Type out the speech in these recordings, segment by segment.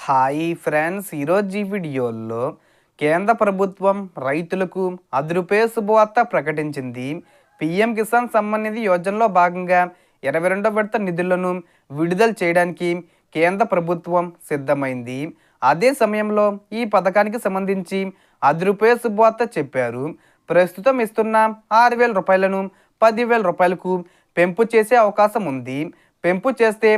Hi friends, ఈరోజు ఈ వీడియోలో కేంద్ర ప్రభుత్వం రైతులకు 10 రూపాయల శుభవార్త ప్రకటించింది. పీఎం కిసాన్ సమ్మాన్ నిధి యోజనలో భాగంగా 22వ విడత నిధులను విడుదల చేయడానికి కేంద్ర ప్రభుత్వం సిద్ధమైంది. అదే సమయంలో ఈ పథకానికి సంబంధించి 10 రూపాయల శుభవార్త చెప్పారు. ప్రస్తుతం ఇస్తున్న 6,000 రూపాయలను 10,000 రూపాయలకు పెంపు చేసే అవకాశం ఉంది. పెంపు చేస్తే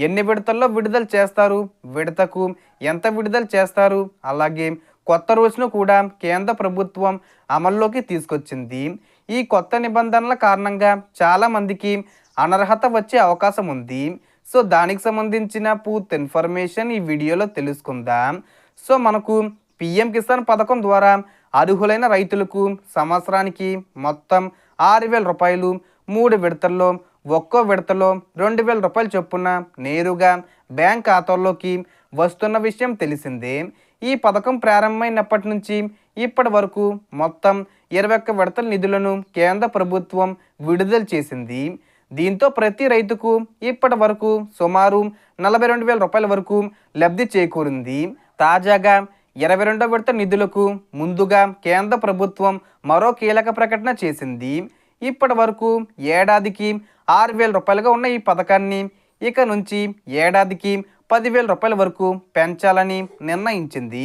ఎన్ని విడతల్లో విడుదల చేస్తారు, విడతకు ఎంత విడుదల చేస్తారు, అలాగే కొత్త రూల్స్ను కూడా కేంద్ర ప్రభుత్వం అమల్లోకి తీసుకొచ్చింది. ఈ కొత్త నిబంధనల కారణంగా చాలామందికి అనర్హత వచ్చే అవకాశం ఉంది. సో దానికి సంబంధించిన పూర్తి ఇన్ఫర్మేషన్ ఈ వీడియోలో తెలుసుకుందాం. సో మనకు పిఎం కిసాన్ పథకం ద్వారా అర్హులైన రైతులకు సంవత్సరానికి మొత్తం 6,000 రూపాయలు 3 విడతల్లో ఒక్కో విడతలో 2,000 రూపాయలు చొప్పున నేరుగా బ్యాంక్ ఖాతాల్లోకి వస్తున్న విషయం తెలిసిందే. ఈ పథకం ప్రారంభమైనప్పటి నుంచి ఇప్పటి వరకు మొత్తం 21 విడతల నిధులను కేంద్ర ప్రభుత్వం విడుదల చేసింది. దీంతో ప్రతి రైతుకు ఇప్పటి వరకు సుమారు 42,000 రూపాయల వరకు లబ్ధి చేకూరింది. తాజాగా 22వ విడత నిధులకు ముందుగా కేంద్ర ప్రభుత్వం మరో కీలక ప్రకటన చేసింది. ఇప్పటి వరకు ఏడాదికి 6,000 రూపాయలుగా ఉన్న ఈ పథకాన్ని ఇక నుంచి ఏడాదికి 10,000 రూపాయల వరకు పెంచాలని నిర్ణయించింది.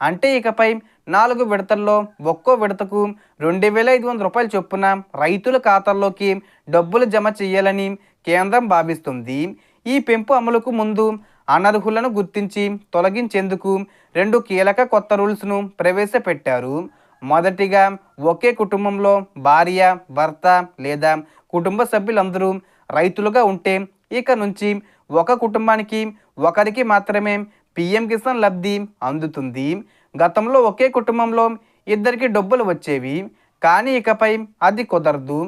అంటే ఇకపై 4 విడతల్లో ఒక్కో విడతకు 2,500 రూపాయల చొప్పున రైతుల ఖాతాల్లోకి డబ్బులు జమ చేయాలని కేంద్రం భావిస్తుంది. ఈ పెంపు అమలుకు ముందు అనర్హులను గుర్తించి తొలగించేందుకు 2 కీలక కొత్త రూల్స్ను ప్రవేశపెట్టారు. మొదటిగా, ఒకే కుటుంబంలో భార్య, భర్త లేదా కుటుంబ సభ్యులందరూ రైతులుగా ఉంటే ఇక నుంచి ఒక కుటుంబానికి ఒకరికి మాత్రమే పిఎం కిసాన్ లబ్ధి అందుతుంది. గతంలో ఒకే కుటుంబంలో ఇద్దరికి డబ్బులు వచ్చేవి, కానీ ఇకపై అది కుదరదు.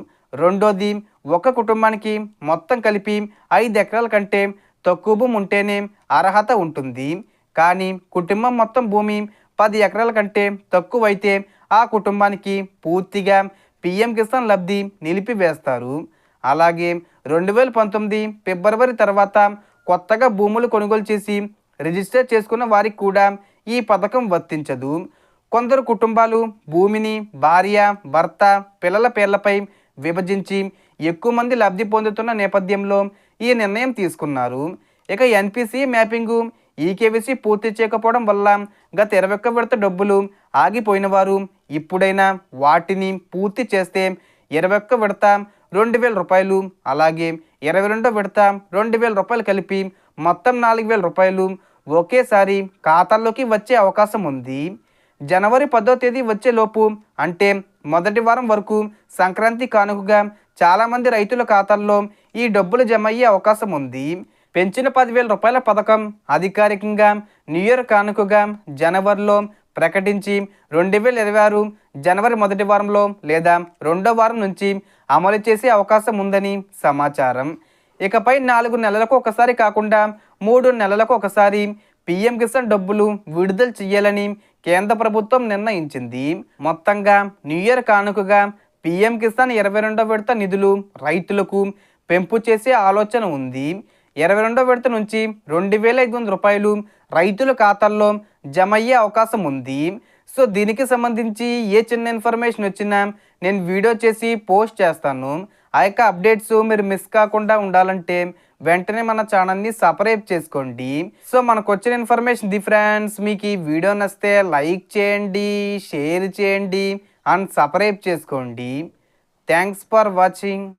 రెండోది, ఒక కుటుంబానికి మొత్తం కలిపి 5 ఎకరాల కంటే తక్కువ భూమి ఉంటేనే అర్హత ఉంటుంది. కానీ కుటుంబం మొత్తం భూమి 10 ఎకరాల కంటే తక్కువైతే ఆ కుటుంబానికి పూర్తిగా పిఎం కిసాన్ లబ్ధి నిలిపివేస్తారు. అలాగే 2019 ఫిబ్రవరి తర్వాత కొత్తగా భూములు కొనుగోలు చేసి రిజిస్టర్ చేసుకున్న వారికి కూడా ఈ పథకం వర్తించదు. కొందరు కుటుంబాలు భూమిని భార్య, భర్త, పిల్లల పేర్లపై విభజించి ఎక్కువ మంది లబ్ధి పొందుతున్న నేపథ్యంలో ఈ నిర్ణయం తీసుకున్నారు. ఇక ఎన్పిసి మ్యాపింగు, ఈకేవీసీ పూర్తి చేయకపోవడం వల్ల గత 21 విడత డబ్బులు ఆగిపోయిన వారు ఇప్పుడైనా వాటిని పూర్తి చేస్తే 21 విడత 2,000 రూపాయలు, అలాగే 22వ విడత 2,000 రూపాయలు కలిపి మొత్తం 4,000 రూపాయలు ఒకేసారి ఖాతాల్లోకి వచ్చే అవకాశం ఉంది. జనవరి 10వ తేదీ వచ్చేలోపు, అంటే మొదటి వారం వరకు సంక్రాంతి కానుకగా చాలామంది రైతుల ఖాతాల్లో ఈ డబ్బులు జమ అయ్యే అవకాశం ఉంది. పెంచిన 10,000 రూపాయల పథకం అధికారికంగా న్యూ ఇయర్ కానుకగా జనవరిలో ప్రకటించి 2026 జనవరి మొదటి వారంలో లేదా రెండో వారం నుంచి అమలు చేసే అవకాశం ఉందని సమాచారం. ఇకపై 4 నెలలకు ఒకసారి కాకుండా 3 నెలలకు ఒకసారి పిఎం కిసాన్ డబ్బులు విడుదల చేయాలని కేంద్ర ప్రభుత్వం నిర్ణయించింది. మొత్తంగా న్యూ ఇయర్ కానుకగా పిఎం కిసాన్ 22వ విడత నిధులు రైతులకు పెంపు చేసే ఆలోచన ఉంది. 22వ విడత నుంచి 2,500 రూపాయలు రైతుల ఖాతాల్లో జమ అయ్యే అవకాశం ఉంది. సో దీనికి సంబంధించి ఏ చిన్న ఇన్ఫర్మేషన్ వచ్చినా నేను వీడియో చేసి పోస్ట్ చేస్తాను. ఆ యొక్క అప్డేట్స్ మీరు మిస్ కాకుండా ఉండాలంటే వెంటనే మన ఛానల్ని సబ్స్క్రైబ్ చేసుకోండి. సో మనకు వచ్చిన ఇన్ఫర్మేషన్ ఫ్రెండ్స్, మీకు ఈ వీడియో నచ్చితే లైక్ చేయండి, షేర్ చేయండి అండ్ సబ్స్క్రైబ్ చేసుకోండి. Thanks for watching.